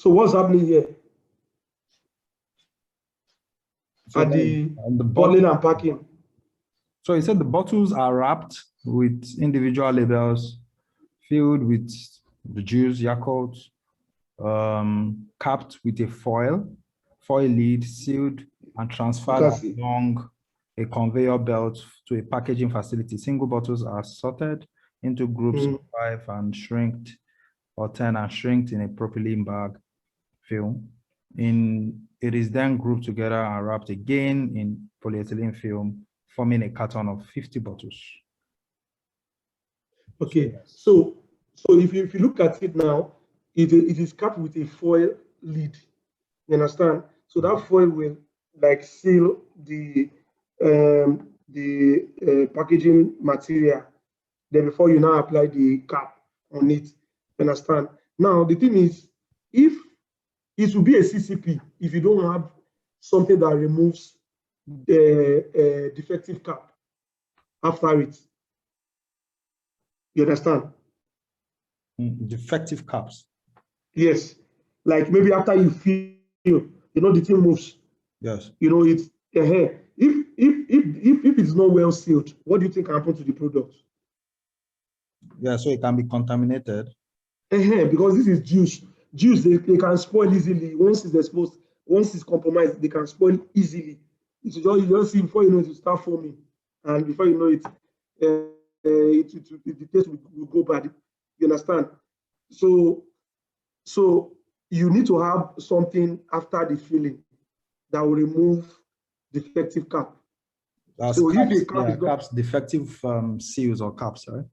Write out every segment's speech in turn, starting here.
So what's happening here? So at the bottle bottling and packing. So he said the bottles are wrapped with individual labels filled with the juice, Yakult, capped with a foil lid, sealed and transferred along a conveyor belt to a packaging facility. Single bottles are sorted into groups of 5 and shrinked, or 10 and shrinked in a propylene bag film. It is then grouped together and wrapped again in polyethylene film, forming a carton of 50 bottles. Okay, so if you look at it now, it is capped with a foil lid. You understand? So that foil will like seal the packaging material. Then before you now apply the cap on it. You understand? Now the thing is, if it will be a CCP if you don't have something that removes the defective cap after it. You understand? Defective caps. Yes. Like maybe after you feel, the thing moves. Yes. It's if it's not well sealed, what do you think happens to the product? Yeah, so it can be contaminated. Because this is juice. Juice, they can spoil easily. Once it's exposed, once it's compromised, they can spoil easily. You just see before you know it will start foaming. And before you know it, the taste will go bad. You understand? So you need to have something after the filling that will remove defective cap. So caps, if a cap is caps, defective seals or caps, right?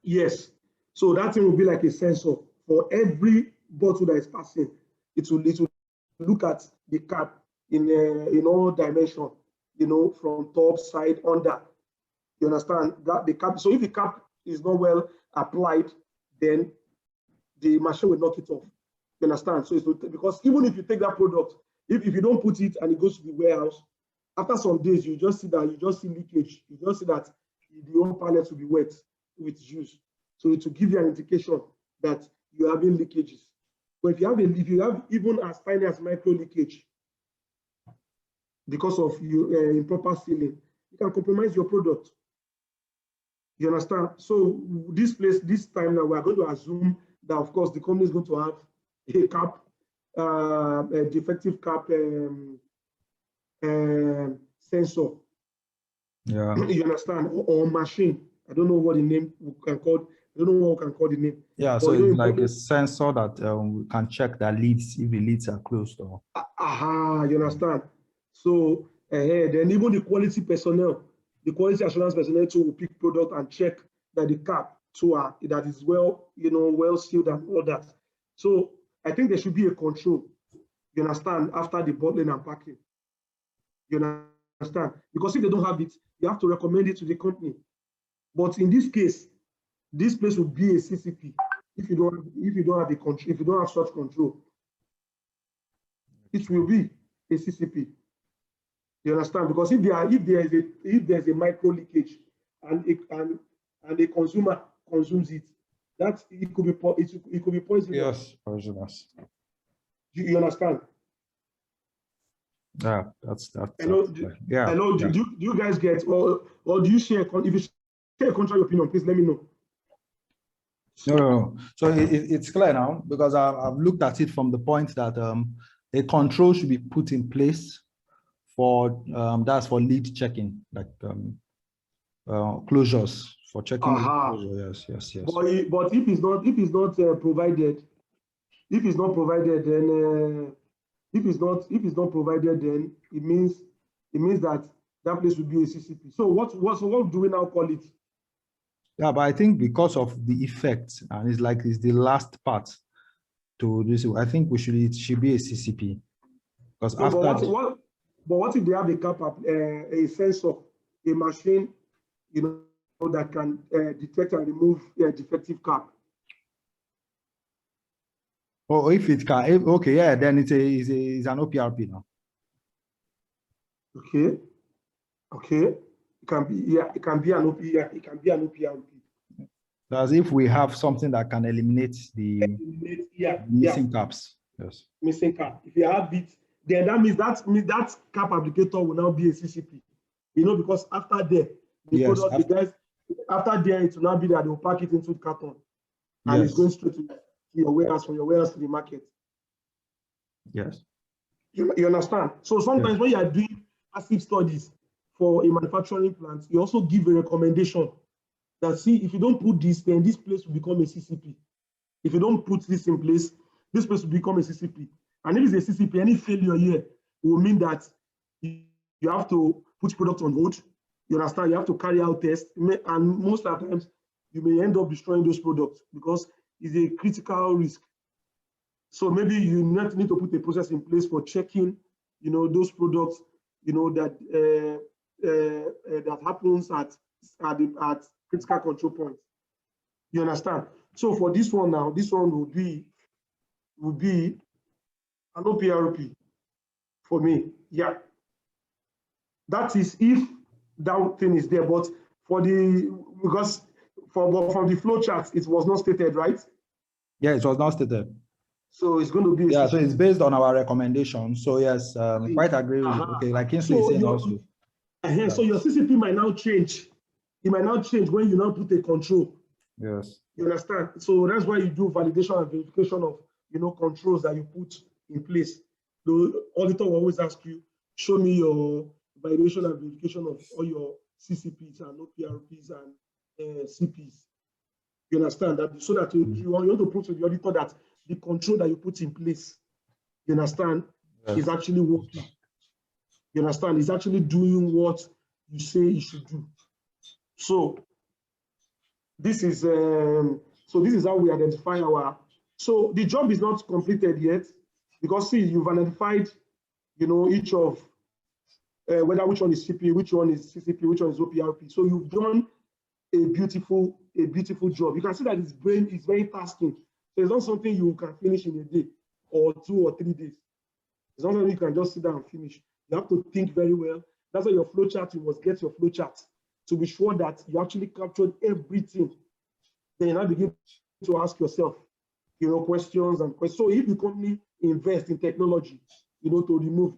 Yes. So that thing will be like a sensor for every bottle that is passing. It will look at the cap in all dimension, from top, side, under. You understand that the cap? So if the cap is not well applied, then the machine will knock it off. You understand? So it's because even if you take that product, if you don't put it and it goes to the warehouse, after some days you just see leakage. You just see that the whole pallet will be wet with juice. So it will give you an indication that you're having leakages. But if you have even as tiny as micro leakage because of improper sealing, you can compromise your product. You understand? So this time now, we are going to assume that, of course, the company is going to have a cap, a defective cap sensor. Yeah. You understand? Or machine. I don't know what the name we can call. I don't know what we can call the name. Yeah, but so it's like a sensor that we can check that leads, if the leads are closed or. You understand? So then even the quality personnel, the quality assurance personnel too will pick product and check that the cap that is well sealed and all that. So I think there should be a control. You understand? After the bottling and packing. You understand? Because if they don't have it, you have to recommend it to the company. But in this case, this place would be a CCP if you don't have the control, if you don't have such control. It will be a CCP. You understand? Because if there's a micro leakage and a consumer consumes it, it could be poisonous. Yes, poisonous. You understand? Yeah, that's Hello, yeah. Hello, yeah. Do you guys get or do you share? If you share a contrary opinion, please let me know. No. So it's clear now because I've looked at it from the point that a control should be put in place for that's for lead checking, like closures for checking. Closure. Yes. But if it's not provided, then it means that place will be a CCP. So what do we now call it? Yeah, but I think because of the effect, and it's the last part to this, I think it should be a CCP. Because so, but what if they have a cap up, a sensor, a machine, that can detect and remove a defective cap? Oh, if it can, okay, yeah, then it's an OPRP now. Okay. It can be an OPRP. As if we have something that can eliminate the missing caps. Yes. Missing cap. If you have it, then that means that cap applicator will now be a CCP. You know, because after there, the product, the guys, after there, it will now be that they will pack it into the carton. And it's going straight to your warehouse, from your warehouse to the market. Yes. You understand? So sometimes when you are doing passive studies for a manufacturing plant, you also give a recommendation that, see, if you don't put this, then this place will become a CCP. If you don't put this in place, this place will become a CCP. And if it's a CCP, any failure here will mean that you have to put product on hold. You understand? You have to carry out tests. And most of the times, you may end up destroying those products because it's a critical risk. So maybe you need to put a process in place for checking, you know, those products, you know, that that happens at critical control points. You understand? So for this one now, this one will be an OPRP for me. Yeah. That is if that thing is there, but for the, because from the flow chart, it was not stated, right? Yeah, it was not stated. So it's going to be so it's based on our recommendation. So yes, quite agree with okay, like Kingsley said also. So your CCP might now change. It might now change when you now put a control. Yes. You understand? So that's why you do validation and verification of, you know, controls that you put in place. The auditor will always ask you, show me your validation and verification of all your CCPs and OPRPs and CPs. You understand that? So that you want to prove to the auditor that the control that you put in place, you understand, is actually working. You understand? It's actually doing what you say it should do. So this is how we identify our. So the job is not completed yet, because see, you've identified, you know, each of whether which one is CP, which one is CCP, which one is OPRP. So you've done a beautiful job. You can see that his brain is very tasking. So it's not something you can finish in a day or 2 or 3 days. It's not something you can just sit down and finish. You have to think very well. That's why your flow chart, you must get your flow chart to be sure that you actually captured everything. Then you now begin to ask yourself, you know, questions and questions. So if the company invests in technology, you know, to remove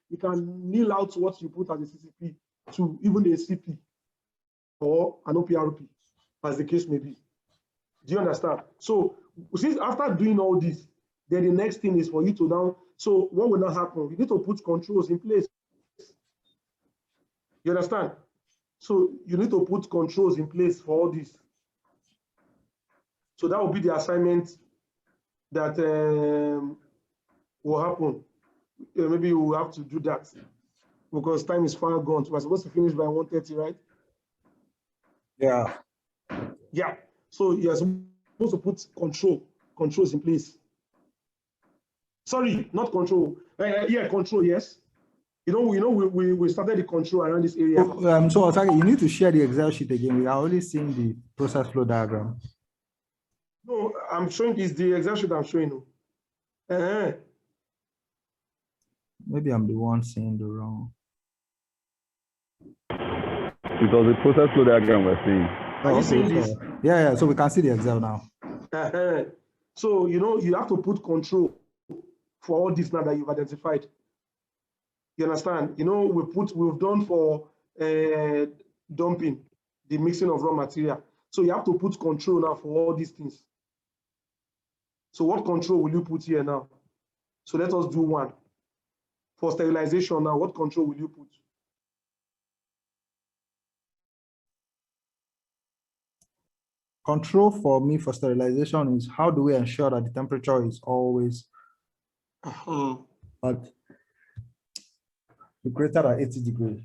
you can nil out what you put as a CCP to even a CP or an OPRP, as the case may be. Do you understand? So since after doing all this, then the next thing is for you to now, so what will not happen? You need to put controls in place. You understand? So you need to put controls in place for all this. So that will be the assignment that will happen. Maybe you will have to do that because time is far gone. We're supposed to finish by 1:30, right? Yeah. Yeah. So you're supposed to put controls in place. Sorry, not control. Yeah, control, yes. You know, we started the control around this area. So you need to share the Excel sheet again. We are only seeing the process flow diagram. No, I'm showing this, the Excel sheet I'm showing you. Maybe I'm the one seeing the wrong. It was the process flow diagram we're seeing. Are you seeing this? Yeah. So we can see the Excel now. So, you know, you have to put control for all this now that you've identified. You understand? You know, we've done for dumping, the mixing of raw material. So you have to put control now for all these things. So what control will you put here now? So let us do one. For sterilization now, what control will you put? Control for me for sterilization is how do we ensure that the temperature is always at greater than 80 degrees.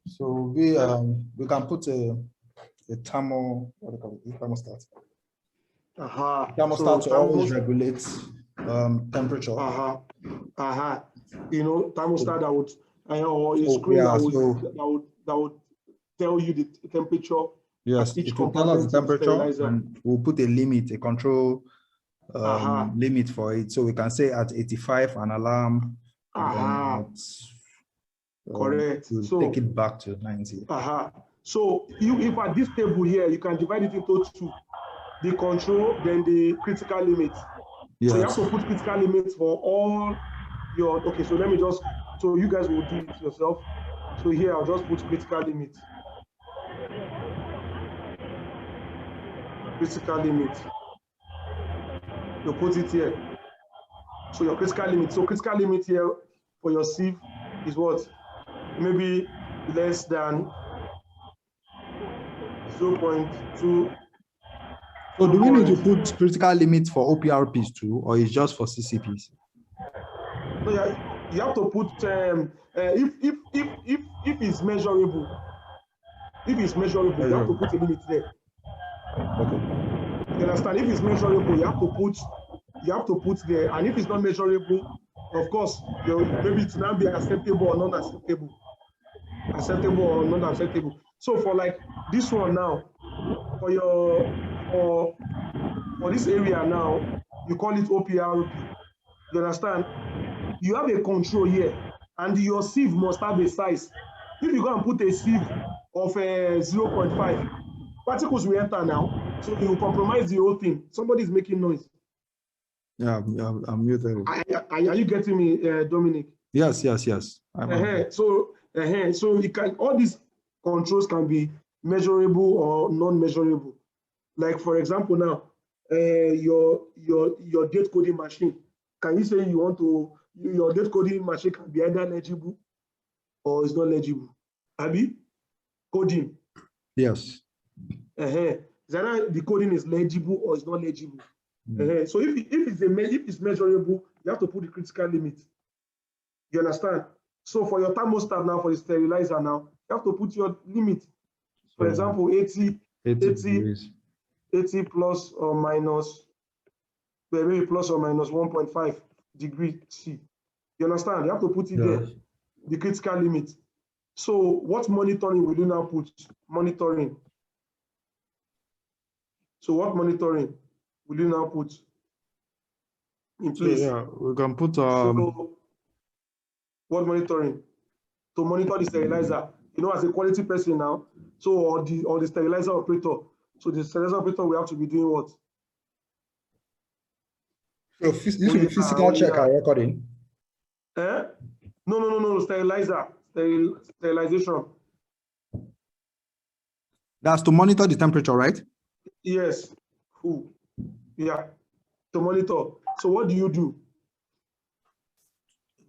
So we can put a thermostat. Thermostat to always regulate temperature. You know, thermostat that would or a screen that would tell you the temperature. Yes, it will tell us the temperature, and we'll put a limit, a control limit for it. So we can say at 85 an alarm. Correct. So take it back to 90. So if at this table here, you can divide it into two: the control, then the critical limit. Yes. So you have to put critical limits for all your, okay, so let me just, so you guys will do it yourself. So here I'll just put critical limits. Critical limit. You put it here. So your critical limit. So critical limit here for your sieve is what? Maybe less than 0.2. So do we need to put critical limits for OPRPs too, or is just for CCPs? So you have to put if it's measurable. If it's measurable, you have to put a limit there. Okay. You understand? If it's measurable, you have to put there. And if it's not measurable, of course, maybe it now be acceptable or non-acceptable. Acceptable or non-acceptable. So for like this one now, for this area now, you call it OPRP. You understand? You have a control here, and your sieve must have a size. If you go and put a sieve of 0.5, particles will enter now, so you compromise the whole thing. Somebody is making noise. Yeah, I'm muted. Are you getting me, Dominic? Yes. So you can, all these controls can be measurable or non-measurable. Like for example now, your date coding machine. Can you say you want to, your date coding machine can be either legible or it's not legible? Abi? Coding. Yes. Either the coding is legible or it's not legible. So if it's measurable, you have to put the critical limit. You understand? So for your thermostat now, for the sterilizer now, you have to put your limit. For example, 80 plus or minus, maybe plus or minus 1.5 degrees C. You understand? You have to put it there, the critical limit. So what monitoring will you now put? Monitoring. So what monitoring will you now put in place? So, yeah, we can put so what monitoring? To monitor the sterilizer, you know, as a quality person now, so or the sterilizer operator. So the sterilizer operator will have to be doing what? So this will be physical check and recording. No, sterilizer, sterilization. That's to monitor the temperature, right? Yes. Yeah, to monitor. So what do you do?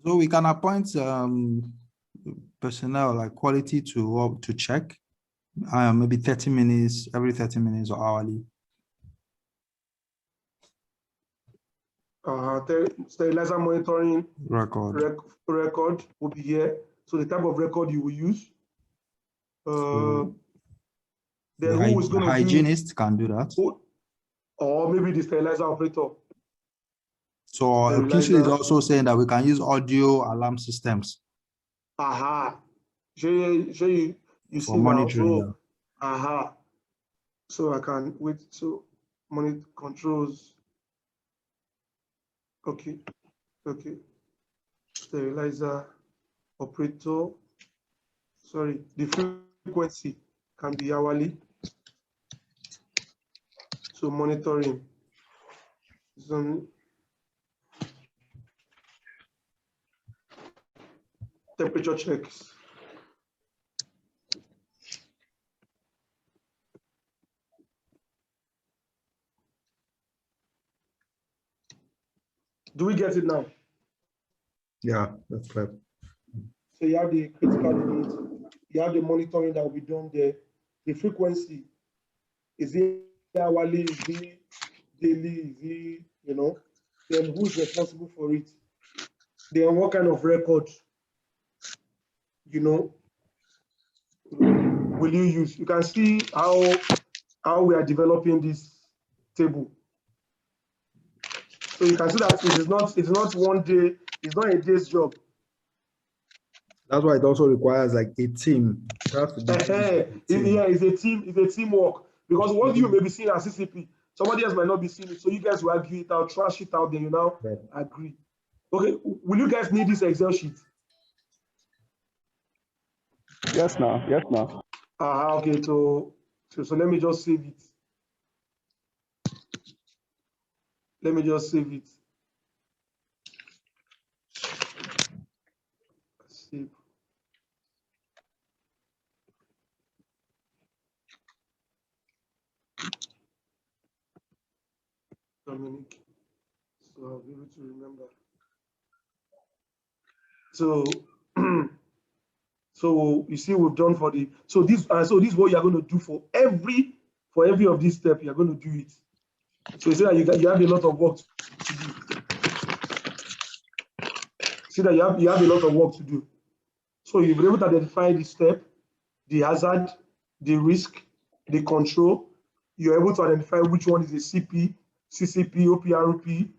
So we can appoint personnel like quality to check, maybe 30 minutes, every 30 minutes or hourly. Sterilizer monitoring record will be here. So the type of record you will use. Then who is going to hygienist can do that. Or maybe the sterilizer operator. So Kingsley is also saying that we can use audio alarm systems. You see monitoring. Now. So I can wait. So monitor controls. Okay. Sterilizer operator. Sorry, the frequency can be hourly. So monitoring. Temperature checks. Do we get it now? Yeah, that's correct. So you have the critical limit, you have the monitoring that will be done there. The frequency, is it hourly, is it daily, is it, you know, then who's responsible for it? Then what kind of record, you know, will you use? You can see how we are developing this table. So you can see that it's not one day, it's not a day's job. That's why it also requires like a team. It's a teamwork. Because what you may be seeing as CCP, somebody else might not be seeing it. So you guys will argue it out, trash it out, then you now agree. Okay, will you guys need this Excel sheet? Yes, now. Okay, so let me just save it. Save. Dominic. So I'll be able to remember. So, so you see, we've done for the so this is what you're going to do for every of these steps. You're going to do it. So you see that you have a lot of work to do. See that you have a lot of work to do. So you'll be able to identify the step, the hazard, the risk, the control. You're able to identify which one is a CP, CCP, OPRP.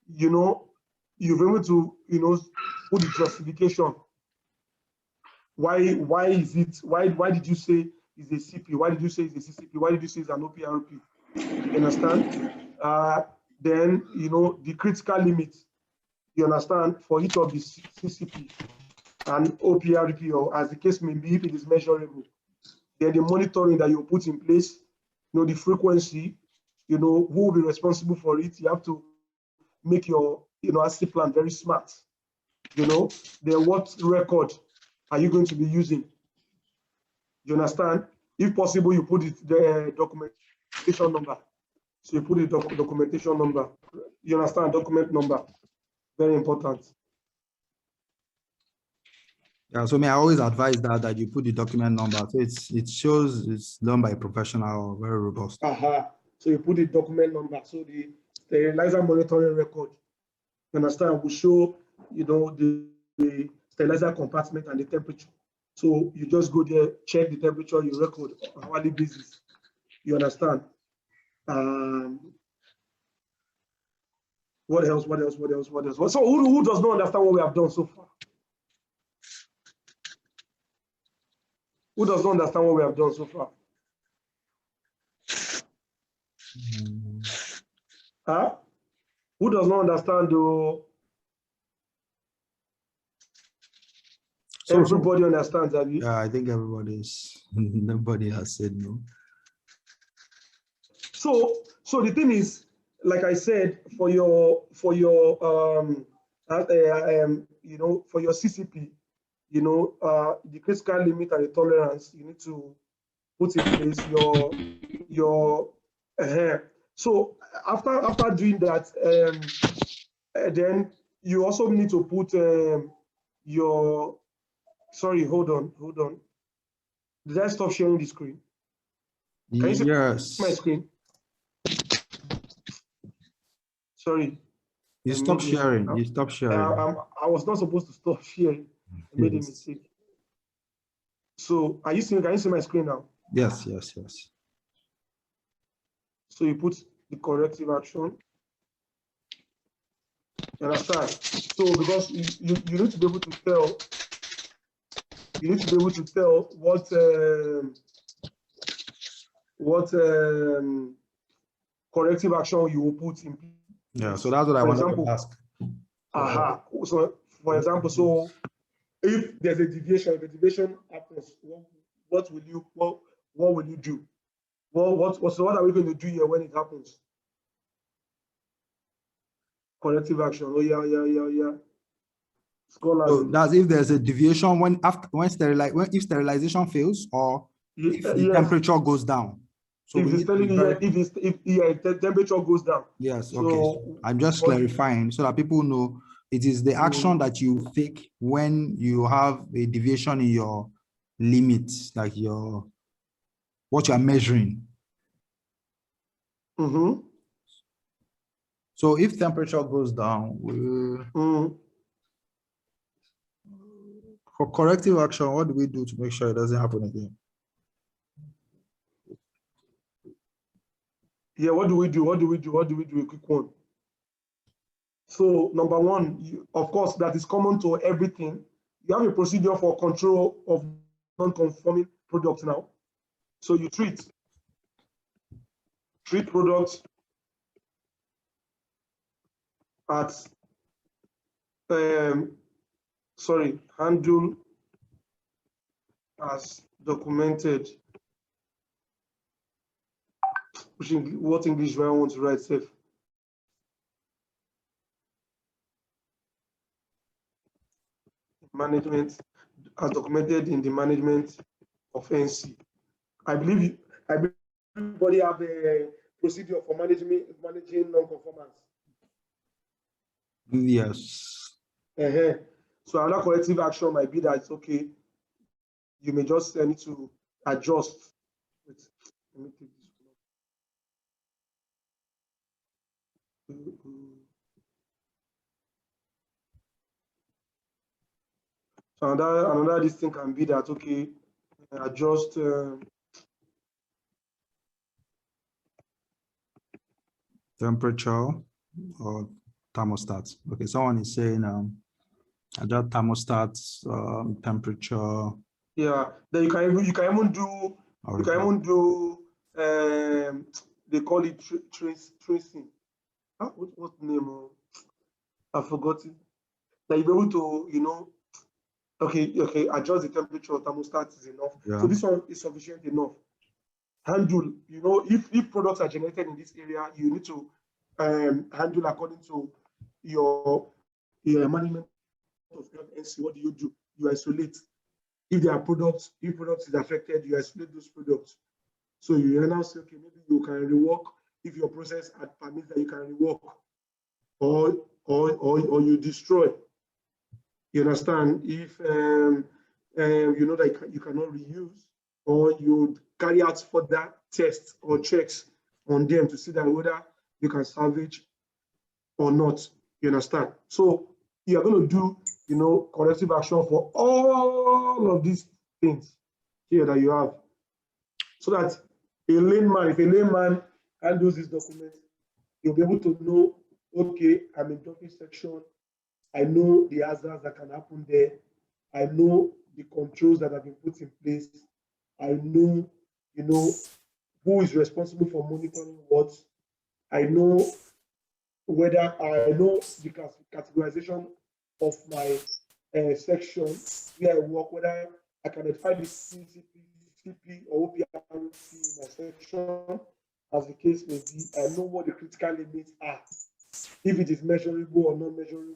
You know, you're able to put the justification. Why is it? Why did you say it's a CP? Why did you say it's a CCP? Why did you say it's an OPRP? You understand? Then the critical limit. You understand, for each of the CCP and OPRP, or as the case may be, if it is measurable. Then the monitoring that you put in place, the frequency, who will be responsible for it. You have to make your HACCP plan very smart. Then what record are you going to be using? You understand? If possible, you put the documentation number. So you put the documentation number. You understand? Document number. Very important. Yeah, so I always advise that you put the document number. So it shows it's done by a professional, very robust. So you put the document number. So the sterilizer monitoring record, you understand, will show the sterilizer compartment and the temperature. So you just go there, check the temperature, you record on an hourly basis. You understand? What else? So who does not understand what we have done so far? Who does not understand what we have done so far? Who does not understand though? So everybody understands, Abby? Yeah, I think nobody has said no. So the thing is, like I said, for your for your CCP, the critical limit and the tolerance, you need to put in place your so after doing that, then you also need to put your hold on. Did I stop sharing the screen? Can you see my screen? Sorry. You stop sharing. You stop sharing. I was not supposed to stop sharing. I made a mistake. So can you see my screen now? Yes. So you put the corrective action. You understand? So because you need to be able to tell, what corrective action you will put in place. Yeah, so that's what I wanted to ask. So for example, so if there's a deviation, if a deviation happens, what will you do? What are we going to do here when it happens? Corrective action. Oh yeah. Scholars. So that's if there's a deviation if sterilization fails or if the temperature goes down. So if the temperature goes down. Yes, okay. So I'm just clarifying so that people know it is the action that you take when you have a deviation in your limits, like what you are measuring. So if temperature goes down, for corrective action, what do we do to make sure it doesn't happen again? Yeah, what do we do? A quick one. So number one, of course, that is common to everything. You have a procedure for control of non-conforming products now. So you treat products at handle as documented. What English do I want to write, safe? Management. as documented in the management of NC. I believe everybody have a procedure for managing non-conformance. Yes. So another corrective action might be that, okay, you may just need to adjust. Wait, let me take this one. So another this thing can be that, okay, adjust temperature or thermostat. Okay, someone is saying adjust thermostat temperature. Yeah, then you can even do they call it tracing. What's the name? I forgot it. That you're able to, okay, adjust the temperature of thermostat is enough. Yeah. So this one is sufficient enough. Handle, if products are generated in this area, you need to handle according to your management of NC. What do? You isolate. If there are products, if products is affected, you isolate those products. So you now say, okay, maybe you can rework if your process permits that you can rework, or you destroy. You understand? If you know that you cannot reuse, or you carry out further tests or checks on them to see that whether you can salvage or not. You understand? So you are going to do, corrective action for all of these things here that you have, so that if a layman handles this document, you'll be able to know, okay, I'm in docking section. I know the hazards that can happen there. I know the controls that have been put in place. I know, who is responsible for monitoring what. I know whether I know the categorization of my section where I work, whether I can identify the CP or OPRC in my section, as the case may be. I know what the critical limits are, if it is measurable or not measurable.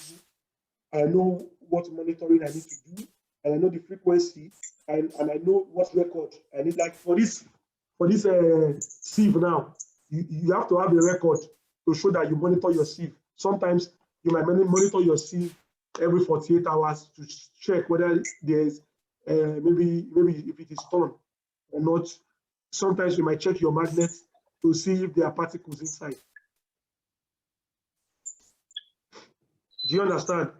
I know what monitoring I need to do, and I know the frequency, and I know what record I need. Like for this sieve now, you have to have a record to show that you monitor your sieve. Sometimes you might monitor your sieve every 48 hours to check whether there's maybe if it is torn or not. Sometimes you might check your magnet to see if there are particles inside. Do you understand?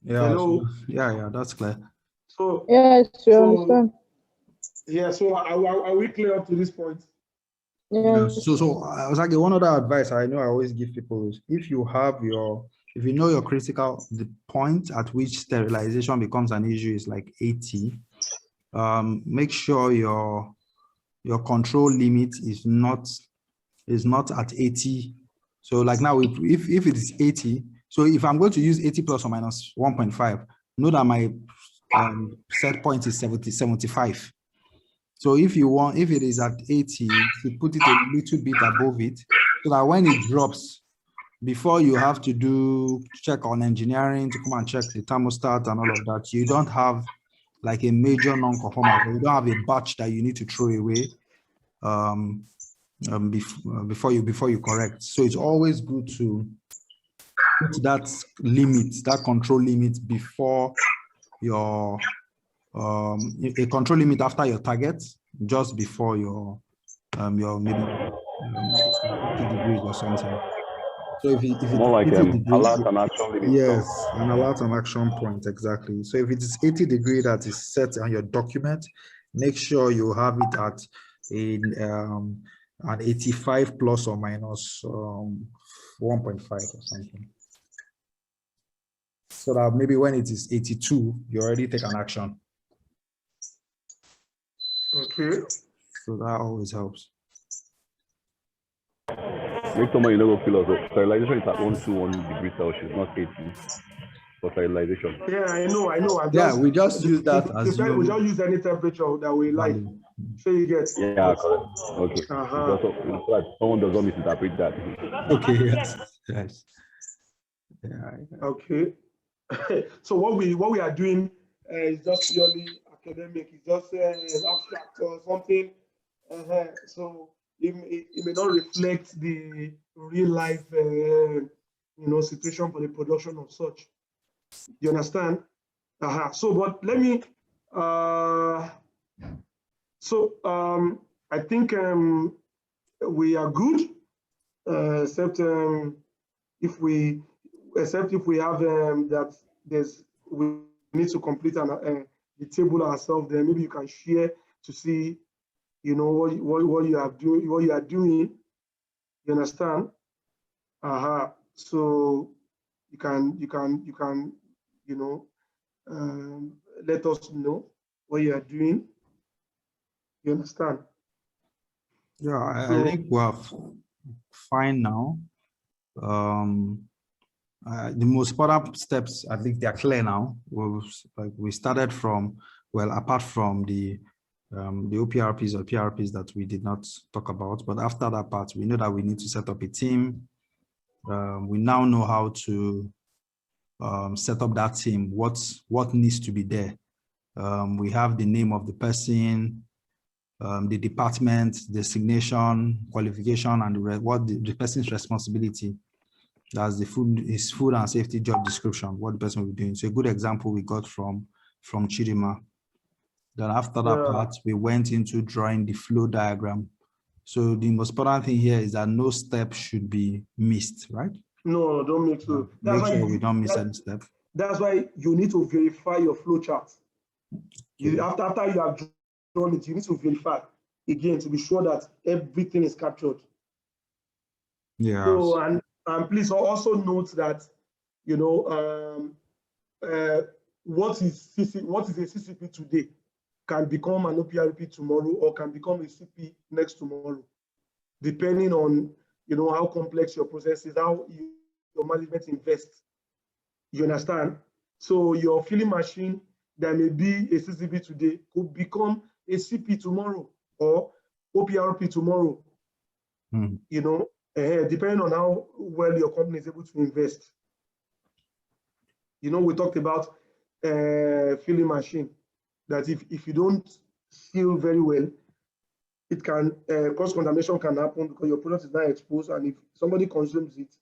Yeah. Hello? Yeah, that's clear. So yes, we understand. Yeah. So are we clear up to this point? Yes. So I was like, one other advice I know I always give people is if you know your critical, the point at which sterilization becomes an issue is like 80. Make sure your control limit is not at 80. So like now, if it is 80, so if I'm going to use 80 plus or minus 1.5, know that my set point is 75. So if it is at 80, you put it a little bit above it, so that when it drops, before you have to check on engineering to come and check the thermostat and all of that, you don't have like a major non-conformance, or you don't have a batch that you need to throw away before you correct. So it's always good to put that control limit before your a control limit after your target, just before your maybe 80 degrees or something. So if it's more like 80 degrees, alert and action limit. yes, an alert and action point, exactly. So if it is 80 degrees that is set on your document, make sure you have it at an 85 plus or minus 1.5 or something. So that maybe when it is 82, you already take an action. Okay. So that always helps. Make someone you know feel also. Sterilization is at 121 degrees Celsius, not 80 for sterilization. Yeah, I know. We just use that as we just use any temperature that we like. So you get. Yeah, correct. Okay. Also, someone does not misinterpret that. Okay. Yes. Yeah. Okay. So what we are doing is just purely academic. It's just abstract or something. So it may not reflect the real life, situation for the production of such. You understand? So, but let me. I think we are good, except if we have that we need to complete the table ourselves. Then maybe you can share to see, what you are doing. You understand? So you can let us know what you are doing. You understand? Yeah, I think we're fine now. The most important steps, I think they are clear now. We started from, well, apart from the OPRPs or PRPs that we did not talk about, but after that part, we know that we need to set up a team. We now know how to set up that team, what needs to be there. We have the name of the person, the department, designation, qualification, and the person's responsibility. That's his food and safety job description, what the person will be doing. So a good example we got from Chidima. Then after that part, we went into drawing the flow diagram. So the most important thing here is that no step should be missed, right? No, don't make so. Make sure we don't miss any step. That's why you need to verify your flow chart. Okay. After you have drawn it, you need to verify again to be sure that everything is captured. Yeah. So and please also note that what is a CCP today can become an OPRP tomorrow or can become a CP next tomorrow, depending on how complex your process is, how your management invests. You understand? So your filling machine that may be a CCP today could become a CP tomorrow or OPRP tomorrow. Depending on how well your company is able to invest. We talked about filling machine, that if you don't seal very well, it can cross contamination can happen because your product is not exposed, and if somebody consumes it,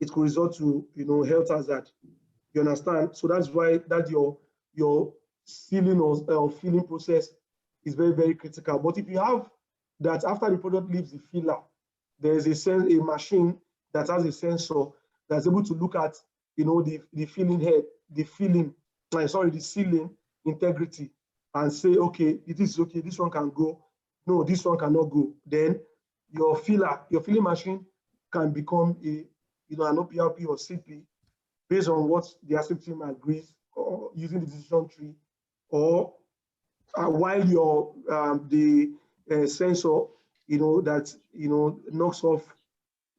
it could result to health hazard. You understand? So that's why your sealing or filling process is very, very critical. But if you have that after the product leaves the filler, there is a machine that has a sensor that's able to look at the filling head, the sealing integrity, and say, okay, it is okay, this one can go, no, this one cannot go. Then your filling machine can become an OPRP or CP based on what the HACCP team agrees, or using the decision tree, or while your the sensor that knocks off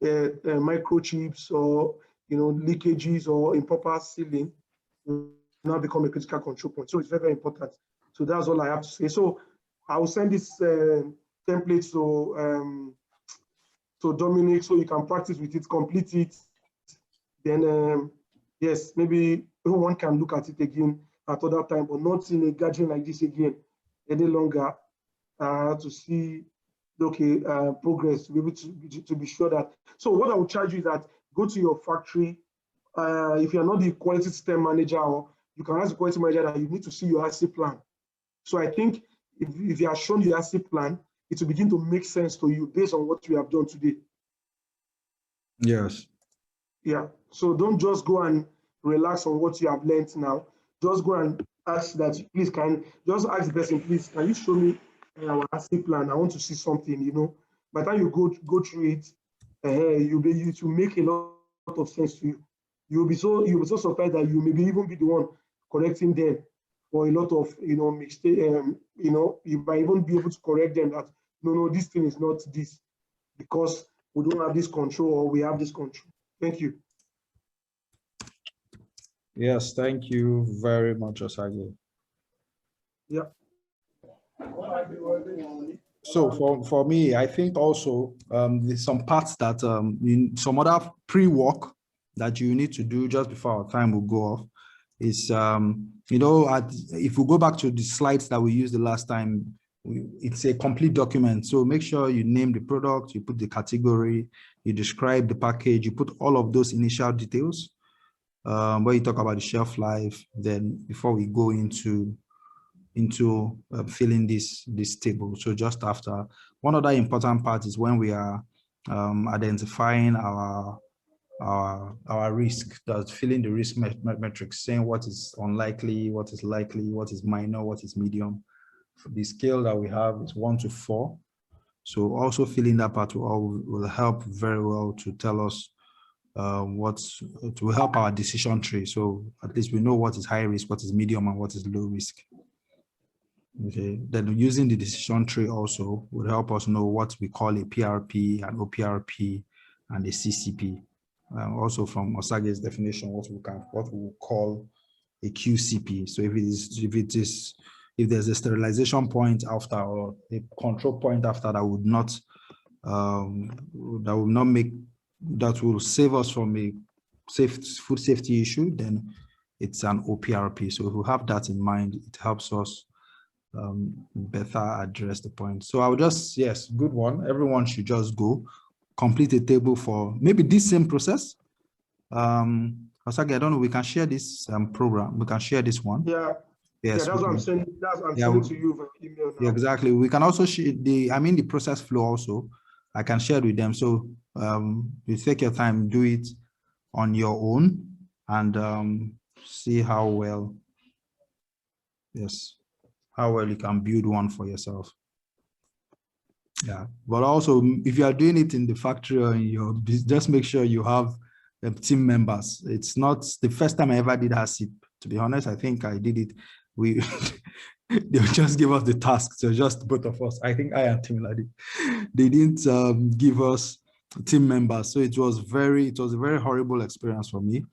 microchips or leakages or improper sealing will now become a critical control point. So it's very, very important. So that's all I have to say. So I will send this template to Dominic so you can practice with it, complete it. Then yes, maybe everyone can look at it again at other time, but not in a gathering like this again any longer, to see progress, to be able to be sure that. So what I will charge you is that go to your factory. If you're not the quality system manager, or you can ask the quality manager that you need to see your HACCP plan. So I think if you are shown your HACCP plan, it will begin to make sense to you based on what we have done today. Yes. Yeah. So don't just go and relax on what you have learned now. Just go and ask that, please, just ask the person, please, can you show me our HACCP plan? I want to see something, By the time you go through it, it will make a lot of sense to you. You'll be so surprised that you maybe even be the one correcting them for a lot of mistake. You might even be able to correct them that no, this thing is not this, because we don't have this control or we have this control. Thank you. Yes, thank you very much, Osage. Yeah. So for me, I think also there's some parts that in some other pre-work that you need to do just before our time will go off. is, if we go back to the slides that we used the last time, it's a complete document. So make sure you name the product, you put the category, you describe the package, you put all of those initial details. Where you talk about the shelf life, then before we go into filling this table. So just after, one other important part is when we are identifying our risk, that's filling the risk metrics, saying what is unlikely, what is likely, what is minor, what is medium. The scale that we have is 1 to 4. So also filling that part will help very well to tell us to help our decision tree. So at least we know what is high risk, what is medium, and what is low risk. Okay, then using the decision tree also would help us know what we call a PRP, an OPRP, and a CCP. Also from Osage's definition, what we will call a QCP. So if there's a sterilization point after or a control point after that will save us from a food safety issue, then it's an OPRP. So if we have that in mind, it helps us better address the point. So I would just, yes, good one. Everyone should just go complete a table for maybe this same process. Osage, I don't know, we can share this program. We can share this one. Yeah. Yes, yeah, that's what I'm saying. I'm sending to you via email now. Yeah, exactly. We can also share the process flow also. I can share it with them. So you take your time, do it on your own, and see how well you can build one for yourself. Yeah, but also if you are doing it in the factory or in your business, just make sure you have team members. It's not the first time I ever did HACCP. To be honest, I think I did it. They'll just give us the task. So just both of us. I think I and Tim Ladi. They didn't give us team members. So it was a very horrible experience for me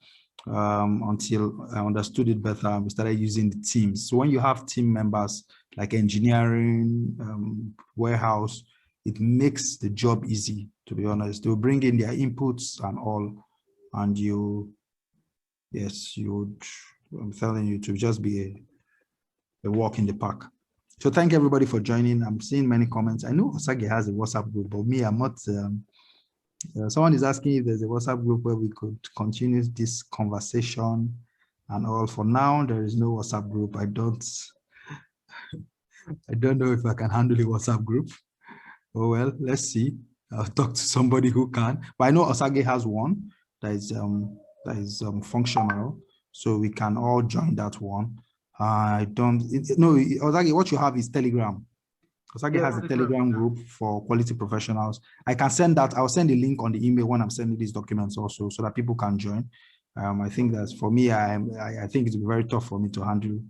until I understood it better and we started using the teams. So when you have team members like engineering, warehouse, it makes the job easy, to be honest. They'll bring in their inputs and all, and I'm telling you, to just be a walk in the park. So thank everybody for joining. I'm seeing many comments. I know Osage has a WhatsApp group, but me, I'm not. Someone is asking if there's a WhatsApp group where we could continue this conversation and all. For now, there is no WhatsApp group. I don't know if I can handle a WhatsApp group. Oh well, let's see. I'll talk to somebody who can. But I know Osage has one that is functional, so we can all join that one. Osage, what you have is Telegram. Osage has a Telegram group for quality professionals. I can send that. I'll send a link on the email when I'm sending these documents also, so that people can join. I think that's for me. I think it's very tough for me to handle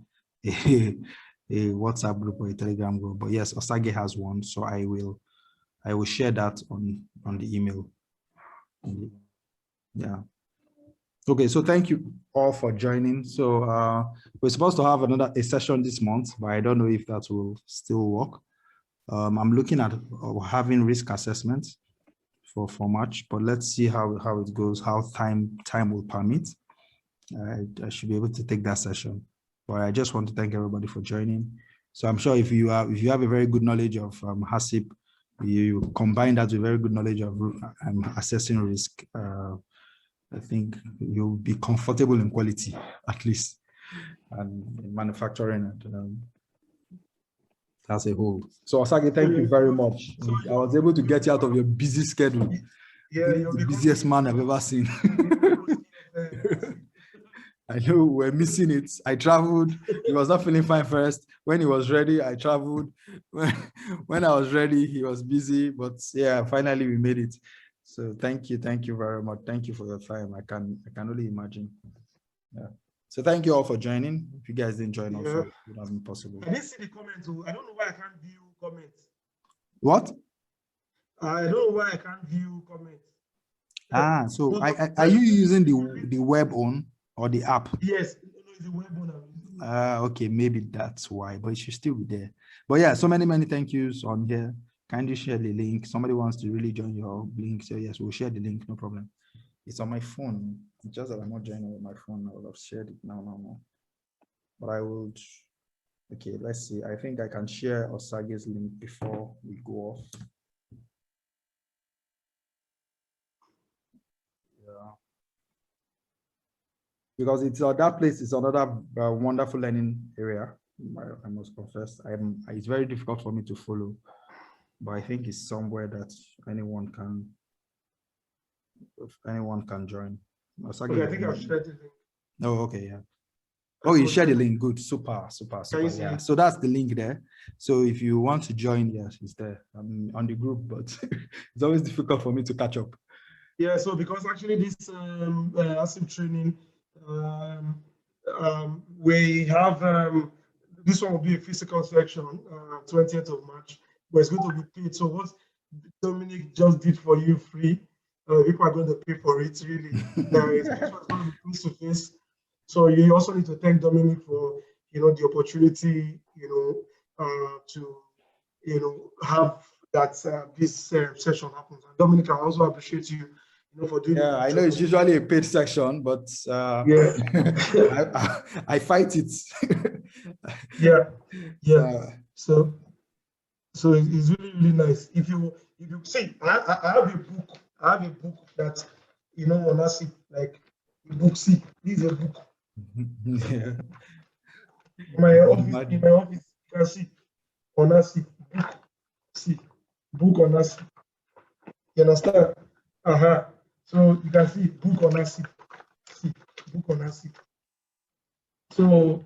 a WhatsApp group or a Telegram group. But yes, Osage has one, so I will share that on the email. Yeah. Okay, so thank you all for joining. So we're supposed to have a session this month, but I don't know if that will still work. I'm looking at having risk assessments for March, but let's see how it goes, how time will permit. I should be able to take that session. But I just want to thank everybody for joining. So I'm sure if you have a very good knowledge of HACCP, you combine that with very good knowledge of assessing risk, I think you'll be comfortable in quality, at least, and in manufacturing and as a whole. So Osage, thank you very much. I was able to get you out of your busy schedule. Yeah, you're the busiest man I've ever seen. I know we're missing it. I traveled. He was not feeling fine first. When he was ready, I traveled. When I was ready, he was busy. But yeah, finally we made it. So thank you very much. Thank you for your time. I can only imagine. Yeah. So thank you all for joining. If you guys didn't join also, it would have been possible. I didn't see the comments. I don't know why I can't view comments. What? I don't know why I can't view comments. So are you using the web on or the app? Yes, it's the web on. Okay, maybe that's why, but it should still be there. But yeah, so many thank yous on here. Kindly share the link. Somebody wants to really join your link, so yes, we'll share the link, no problem. It's on my phone. It's just that I'm not joining with my phone. I would have shared it now. but I would. Okay, let's see. I think I can share Osage's link before we go off. Yeah. Because it's that place is another wonderful learning area. I must confess, it's very difficult for me to follow, but I think it's somewhere that anyone can join. Okay, I think I've shared the link. Oh, okay, yeah. Oh, you shared the link. Good, super. Yeah. So that's the link there. So if you want to join, yes, it's there. I'm on the group, but it's always difficult for me to catch up. Yeah, so because actually this HACCP training, we have this one will be a physical section, 20th of March, but it's going to be paid. So what Dominic just did for you free, people are going to pay for it, really. It's going to be face to face. So you also need to thank Dominic for, the opportunity, to, have that this session happens. And Dominic, I also appreciate you, for doing. Yeah, I know it's usually a paid section, but yeah, I fight it. yeah. So it's really, really nice. If you see, I have a book. I have a book that on HACCP, like a book. See, this is a book. Yeah. In my office, you can see on HACCP book. See, book on HACCP. You understand? So you can see book on HACCP. See, book on HACCP. So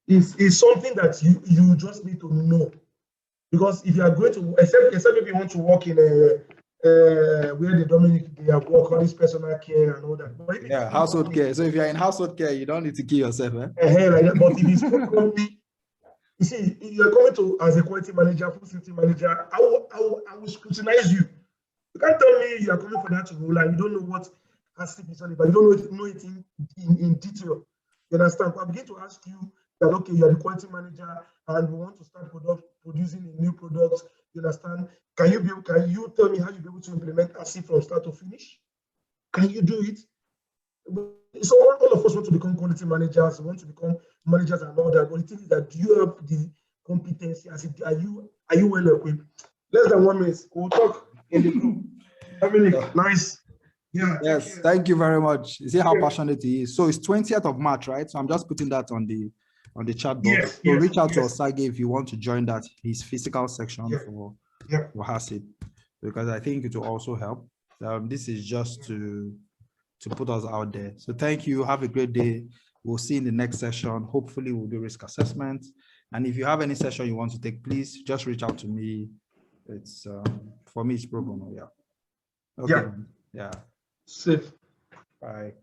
it's something that you just need to know, because if you are going to, except if you want to work in a where the Dominic they have work on this personal care and all that. But yeah, household care. So if you're in household care, you don't need to kill yourself, eh? Like that. But if it's company, you see, if you're coming to as a quality manager, food safety manager, I will scrutinize you. You can't tell me you are coming for that role and you don't know what HACCP is on, but you don't know it in detail. You understand? I begin to ask you that, okay, you are the quality manager and we want to start producing a new product. You understand? Can you tell me how you'll be able to implement HACCP from start to finish? Can you do it? So all of us want to become quality managers, want to become managers and all that. But the thing is that, do you have the competency? Are you well equipped? Less than 1 minute. We'll talk in the group. Dominic, nice. Yeah. Yes, thank you very much. You see how passionate he is. So it's 20th of March, right? So I'm just putting that on the chat box. So reach out to Osage if you want to join that, his physical section for HACCP, because I think it will also help. This is just to put us out there. So thank you. Have a great day. We'll see you in the next session. Hopefully we'll do risk assessment. And if you have any session you want to take, please just reach out to me. It's for me, it's pro bono. Yeah. Okay. Yeah. Safe. Bye.